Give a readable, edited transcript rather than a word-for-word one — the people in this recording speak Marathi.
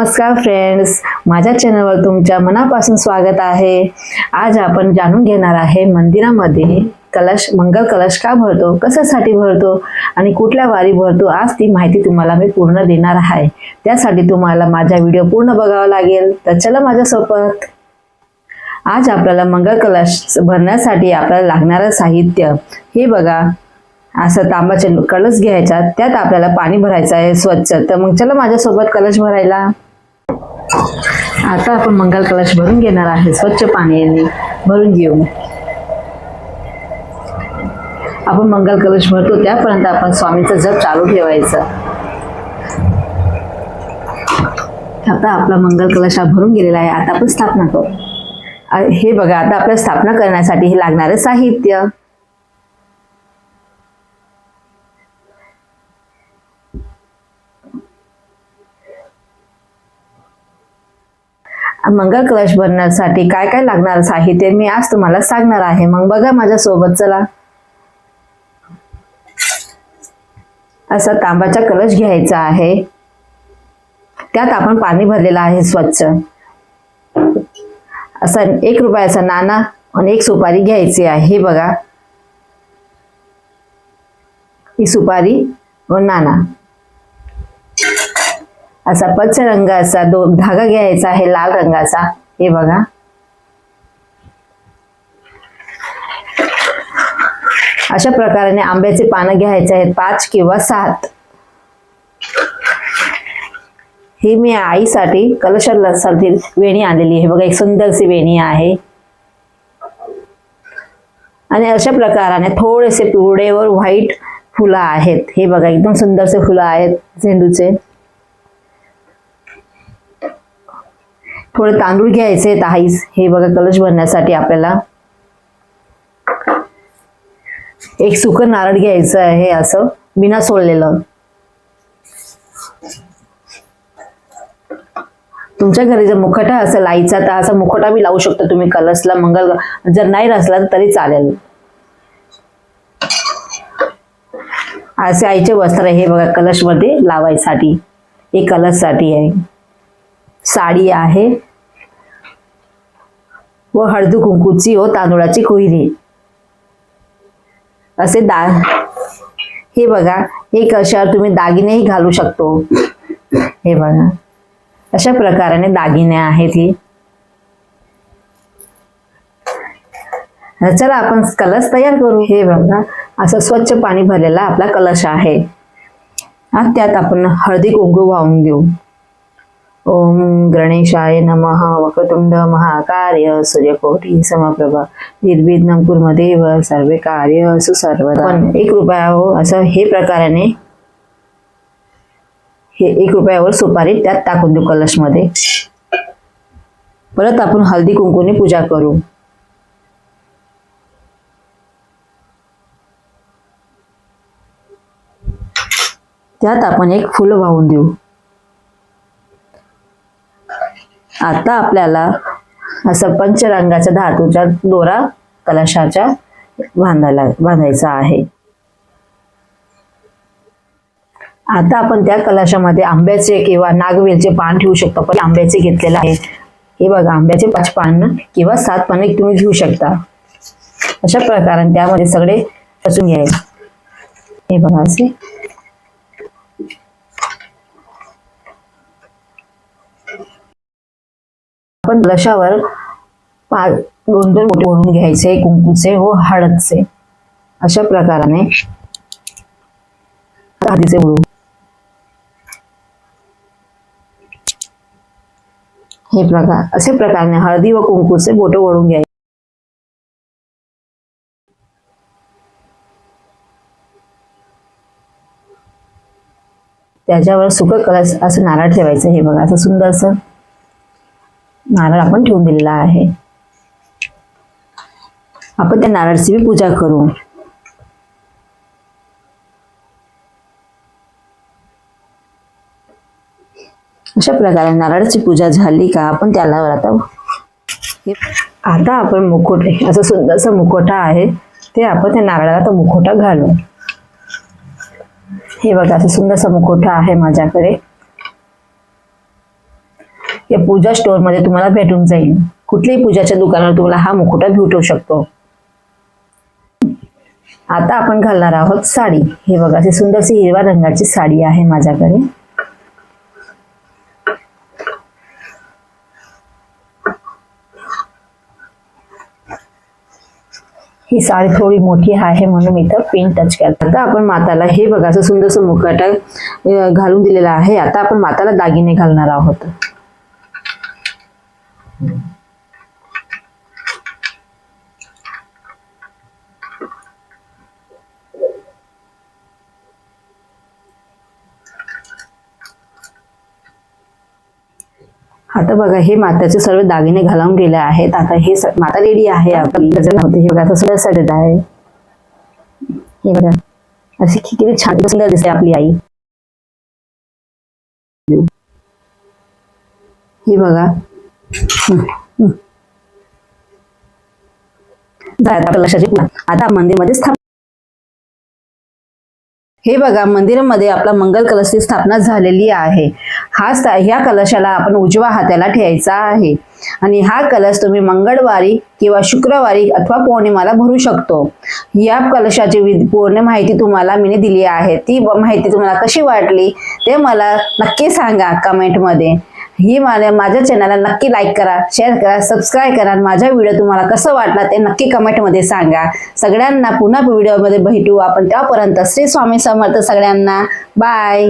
नमस्कार फ्रेंड्स, माझ्या चॅनलवर तुमच्या मनापासून स्वागत आहे। आज आपण जाणून घेणार आहे मंदिरामध्ये कलश मंगल कलश का भरतो, कशासाठी भरतो आणि कुठल्या वारी भरतो। आज ती माहिती तुम्हाला मी पूर्ण देणार आहे। त्यासाठी तुम्हाला माझा व्हिडिओ पूर्ण बघावा लागेल। तर चला माझ्यासोबत। आज आपल्याला मंगल कलश भरण्यासाठी आपल्याला लागणारे साहित्य हे बघा। असं तांबाचे कलश घ्यायचा, त्यात आपल्याला पाणी भरायचं आहे स्वच्छ। तर मग चला माझ्यासोबत कलश भरायला। आता आपण मंगल कलश भरून घेणार आहे। स्वच्छ पाण्याने भरून घेऊ। आपण मंगल कलश भरतो त्यापर्यंत आपण स्वामींचा जप चालू ठेवायचा। आता आपला मंगल कलश भरून गेलेला आहे। आता आपण स्थापना करू। हे बघा, आता आपल्याला स्थापना करण्यासाठी हे लागणारे साहित्य। मंगल कलश भरण्यासाठी काय काय लागणार साहित्य मी आज तुम्हाला सांगणार आहे। मग बघा माझ्या सोबत चला। असा तांबाचा कलश घ्यायचा आहे, त्यात आपण पाणी भरलेलं आहे स्वच्छ। असा 1 रुपयाचा नाणा आणि 1 सुपारी घ्यायची आहे। हे बघा, ही सुपारी व नाणा। असा पच्च रंगाचा धागा घ्यायचा आहे, लाल रंगाचा। हे बघा, अशा प्रकारे आंब्याचे पानं घ्यायचे आहेत, 5 किंवा 7। ही मी आईसाठी कलशासाठी वेणी आणलेली आहे। बघा, एक सुंदरशी वेणी आहे। आणि अशा प्रकाराने थोडेसे पिवळे व व्हाईट फुलं आहेत। हे बघा, एकदम सुंदरसे फुलं आहेत झेंडूचे। थोडे तांदूळ घ्यायचे आहेत। हे बघा, कलश भरण्यासाठी आपल्याला एक सुकं नारळ घ्यायचं आहे, असं बिना सोललेलं। तुमच्या घरी जर मुखवटा असेल आईचा तर असा मुखवटा बी लावू शकता तुम्ही कलशला। मंगल जर नाही असला तरी चालेल। असे आईचे वस्त्र हे बघा कलश मध्ये लावायसाठी। हे कलशसाठी आहे। साडी आहे व हळदी कुंकूची व तांदूळाची कोहिरी असे हे बघा, हे कशावर तुम्ही दागिनेही घालू शकतो। हे बघा, अशा प्रकाराने दागिने आहेत हे। चला आपण कलश तयार करू। हे बघा, असं स्वच्छ पाणी भरलेला आपला कलश आहे। त्यात आपण हळदी कुंकू वाहून देऊ। ओम गणेशाय नमः। वक्रतुंड महाकाय सूर्यकोटी समप्रभा निर्विघ्नं कुर्मदेव सर्वे कार्येषु सर्वदा। 1 रुपया हो, असं हे प्रकाराने हे 1 रुपयावर सुपारी त्यात टाकून देऊ कलश मध्ये। परत आपण हळदी कुंकूने पूजा करू। त्यात आपण एक फूल वाहून देऊ। आता आपल्याला असं पंचरंगाच्या धातूचा दोरा कलशाच्या बांधायचा आहे। आता आपण त्या कलशामध्ये आंब्याचे किंवा नागवेलचे पान ठेवू शकतो। पण आंब्याचे घेतलेले आहे। हे बघा, आंब्याचे 5 पान किंवा 7 पाने तुम्ही घेऊ शकता। अशा प्रकारे त्यामध्ये सगळे रचून घ्यायचे। हे बघा, असे आपण कलशावर 2-2 बोटे ओढून घ्यायचे, कुंकूचे व हळदचे। अशा प्रकाराने हळदीचे ओढू। हे प्रकार असे प्रकाराने हळदी व कुंकूचे बोटे ओढून घ्यायचे। त्याच्यावर सुकं कलश असं नारळ ठेवायचं। हे बघा, असं सुंदरसं नारळ आपण ठेवून दिलेला आहे। आपण त्या नारळाची पूजा करू। अशा प्रकारे नारळाची पूजा झाली का आपण त्याला आता आपण मुखोटे, असं सुंदरसं मुखोटा आहे ते आपण त्या नारळाला मुखोटा घालू। हे बघा, असं सुंदरसा मुखोटा आहे माझ्याकडे। या पूजा स्टोअर मध्ये तुम्हाला भेटून जाईल. कुठल्याही पूजाच्या दुकानावर तुम्हाला हा मुकुटा भेटू शकतो. आता आपण घालणार आहोत साडी. हे बघा, अशी सुंदरशी हिरव्या रंगाची साडी आहे माझ्याकडे. ही साडी थोडी मोठी आहे म्हणून मी इथं पिन टच करते. आता आपण माताला हे बघा असं सुंदरसं मुकुट घालून दिलेला आहे. आता आपण माताला दागिने घालणार आहोत. आता बघा, हे माताचे सर्व दागिने घालून गेले आहेत. आता हे माता रेडी आहे. आपली हे बघा असं सुंदर सजत आहे. हे बघा अशी किती छान सुंदर दिसते आपली आई. हे बघा कलशाची आता मंदिरमध्ये स्थापना. हे बघा, मंदिरामध्ये आपला मंगल कलशची स्थापना झालेली आहे. ह्या कलशाला आपण उजव्या हाताला ठेवायचा आहे आणि हा कलश तुम्ही मंगळवारी किंवा शुक्रवारी अथवा पौर्णिमाला भरू शकतो. या कलशाची पूर्ण माहिती तुम्हाला मी दिली आहे. ती माहिती तुम्हाला कशी वाटली ते मला नक्की सांगा कमेंटमध्ये. माझ्या चॅनलला नक्की लाईक करा, शेअर करा, सबस्क्राईब करा. माझा व्हिडिओ तुम्हाला कसं वाटला ते नक्की कमेंटमध्ये सांगा. सगळ्यांना पुन्हा व्हिडिओमध्ये भेटू आपण. त्यापर्यंत श्री स्वामी समर्थ सगळ्यांना. बाय.